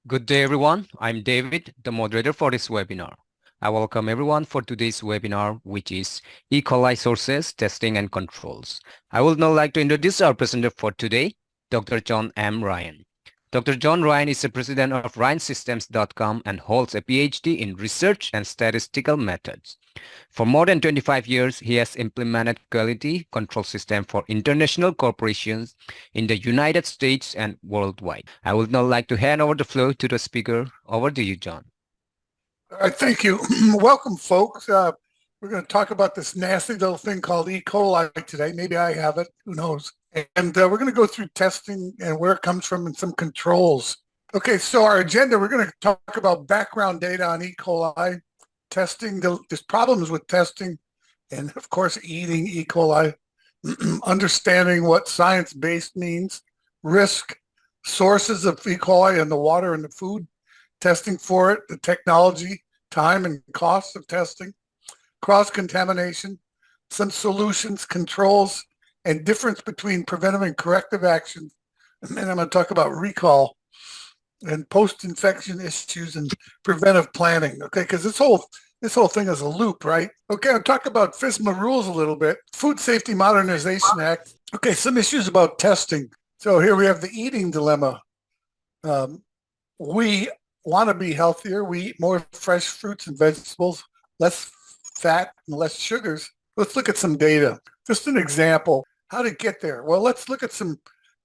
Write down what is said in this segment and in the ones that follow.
Good day, everyone. I'm David, the moderator for this webinar. I welcome everyone for today's webinar, which is E.Coli sources, testing, and controls. I would now like to introduce our presenter for today, Dr. John M. Ryan. Dr. John Ryan is the president of RyanSystems.com and holds a PhD in research and statistical methods. For more than 25 years, he has implemented quality control systems for international corporations in the United States and worldwide. I would now like to hand over the floor to the speaker. Over to you, John. All right, thank you. Welcome, folks. We're going to talk about this nasty little thing called E. coli today. Maybe I have it. Who knows? And we're going to go through testing and where it comes from and some controls. Okay, so our agenda, we're going to talk about background data on E. coli, testing, there's problems with testing, and of course, eating E. coli, understanding what science-based means, risk, sources of E. coli in the water and the food, testing for it, the technology, time and costs of testing, cross-contamination, some solutions, controls, and difference between preventive and corrective actions. And then I'm going to talk about recall and post-infection issues and preventive planning, okay? Because this whole thing is a loop, right? Okay, I'll talk about FSMA rules a little bit. Food Safety Modernization Act. Okay, some issues about testing. So here we have the eating dilemma. We want to be healthier. We eat more fresh fruits and vegetables, less fat and less sugars. Let's look at some data. Just an example. How to get there? Well, let's look at some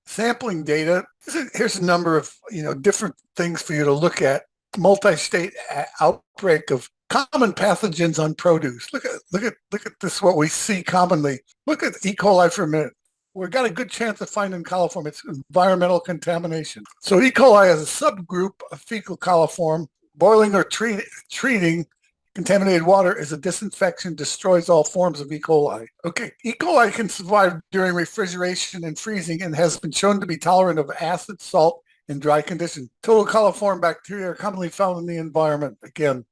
sampling data. Here's a number of different things for you to look at. Multi-state outbreak of common pathogens on produce. Look at this, what we see commonly. Look at E. coli for a minute. We've got a good chance of finding coliform. It's environmental contamination. So E. coli is a subgroup of fecal coliform. Boiling or treating contaminated water is a disinfection, destroys all forms of E. coli. Okay, E. coli can survive during refrigeration and freezing and has been shown to be tolerant of acid, salt, and dry conditions. Total coliform bacteria are commonly found in the environment. Again,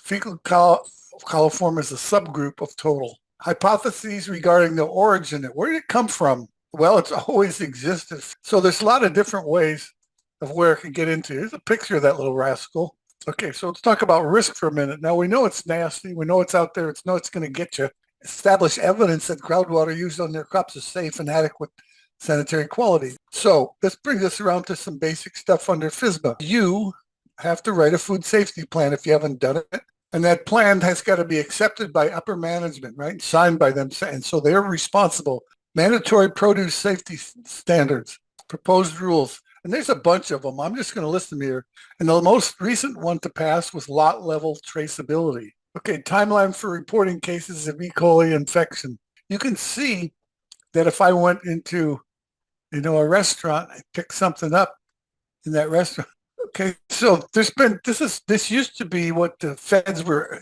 fecal coliform is a subgroup of total. Hypotheses regarding the origin. Where did it come from? Well, it's always existed. So there's a lot of different ways of where it can get into. Here's a picture of that little rascal. Okay, so let's talk about risk for a minute. Now, we know it's nasty. We know it's out there. It's going to get you. Establish evidence that groundwater used on their crops is safe and adequate sanitary quality. So this brings us around to some basic stuff under FSMA. You have to write a food safety plan if you haven't done it. And that plan has got to be accepted by upper management, right? Signed by them. And so they're responsible. Mandatory produce safety standards, proposed rules. And there's a bunch of them. I'm just going to list them here. And the most recent one to pass was lot level traceability. Okay, timeline for reporting cases of E. coli infection. You can see that if I went into, a restaurant, I picked something up in that restaurant. Okay, so this used to be what the feds were.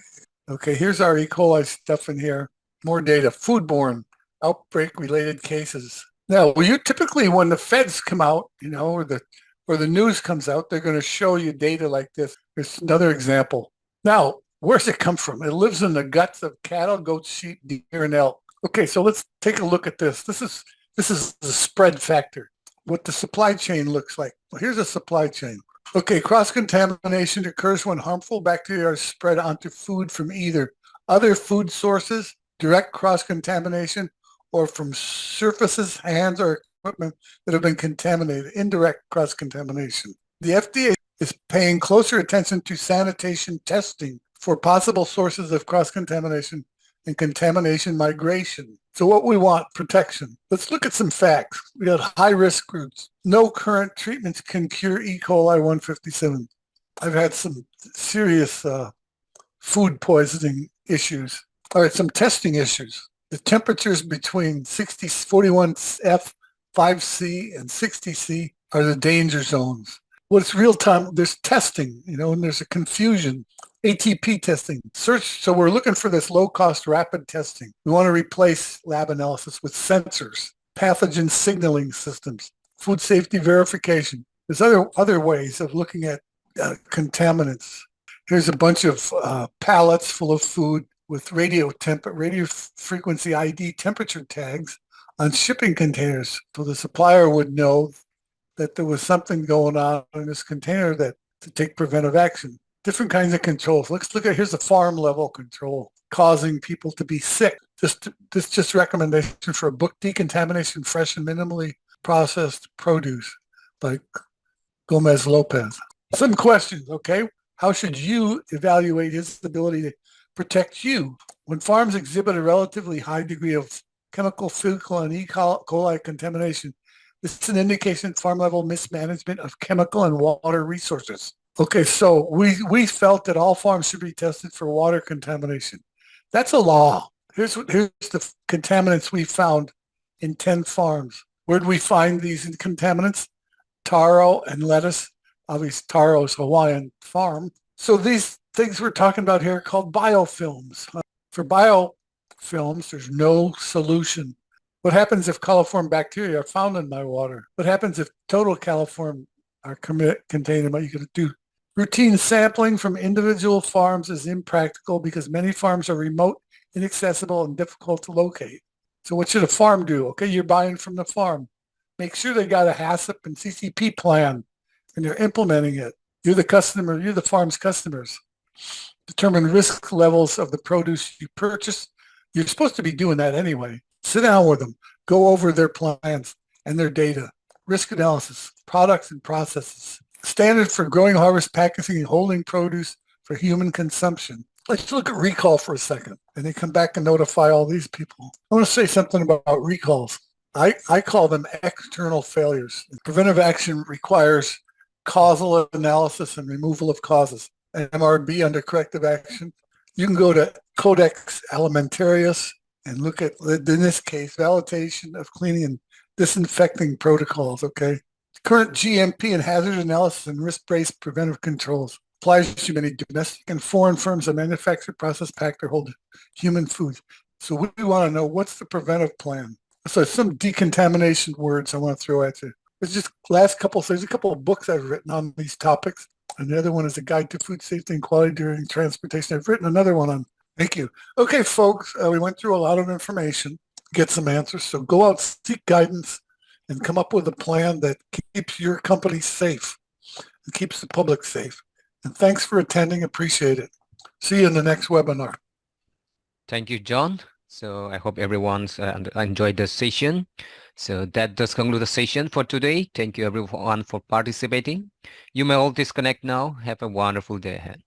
Okay, here's our E. coli stuff in here. More data. Foodborne outbreak-related cases. Now, you typically, when the feds come out, or the news comes out, they're going to show you data like this. Here's another example. Now, where's it come from? It lives in the guts of cattle, goats, sheep, deer, and elk. Okay, so let's take a look at this. This is the spread factor, what the supply chain looks like. Well, here's a supply chain. Okay, cross-contamination occurs when harmful bacteria are spread onto food from either other food sources, direct cross-contamination, or from surfaces, hands, or equipment that have been contaminated, indirect cross-contamination. The FDA is paying closer attention to sanitation testing for possible sources of cross-contamination and contamination migration. So what we want, protection. Let's look at some facts. We got high-risk groups. No current treatments can cure E. coli 157. I've had some serious food poisoning issues. All right, some testing issues. The temperatures between 41F, 5C, and 60C are the danger zones. Well, it's real time. There's testing, and there's a confusion. ATP testing. Search. So we're looking for this low-cost rapid testing. We want to replace lab analysis with sensors, pathogen signaling systems, food safety verification. There's other ways of looking at contaminants. Here's a bunch of pallets full of food with radio frequency ID temperature tags on shipping containers. So the supplier would know that there was something going on in this container that to take preventive action. Different kinds of controls. Let's look at, here's a farm level control causing people to be sick. This just recommendation for a book, Decontamination Fresh and Minimally Processed Produce by Gomez Lopez. Some questions, okay? How should you evaluate his ability to protect you? When farms exhibit a relatively high degree of chemical, physical, and E.Coli contamination, this is an indication of farm-level mismanagement of chemical and water resources. Okay, so we felt that all farms should be tested for water contamination. That's a law. Here's the contaminants we found in 10 farms. Where did we find these contaminants? Taro and lettuce. Obviously, taro is Hawaiian farm. So these things we're talking about here are called biofilms. For biofilms, there's no solution. What happens if coliform bacteria are found in my water? What happens if total coliform are contained in my? You can do routine sampling from individual farms is impractical because many farms are remote, inaccessible, and difficult to locate. So what should a farm do? Okay, you're buying from the farm. Make sure they got a HACCP and CCP plan and you're implementing it. You're the customer, you're the farm's customers. Determine risk levels of the produce you purchase. You're supposed to be doing that anyway. Sit down with them, go over their plans and their data. Risk analysis, products and processes. Standard for growing, harvest, packaging, and holding produce for human consumption. Let's look at recall for a second. And they come back and notify all these people. I want to say something about recalls. I call them external failures. Preventive action requires causal analysis and removal of causes. MRB under corrective action. You can go to Codex Alimentarius and look at, in this case, validation of cleaning and disinfecting protocols, okay? Current GMP and hazard analysis and risk-based preventive controls applies to many domestic and foreign firms that manufacture, process, pack, or hold human foods. So we want to know, what's the preventive plan? So some decontamination words I want to throw at you. There's just there's a couple of books I've written on these topics. And the other one is a guide to food safety and quality during transportation. I've written another one on. Thank you. Okay, folks, we went through a lot of information, get some answers. So go out, seek guidance, and come up with a plan that keeps your company safe and keeps the public safe. And thanks for attending. Appreciate it. See you in the next webinar. Thank you, John. So I hope everyone's enjoyed the session. So that does conclude the session for today. Thank you everyone for participating. You may all disconnect now. Have a wonderful day ahead.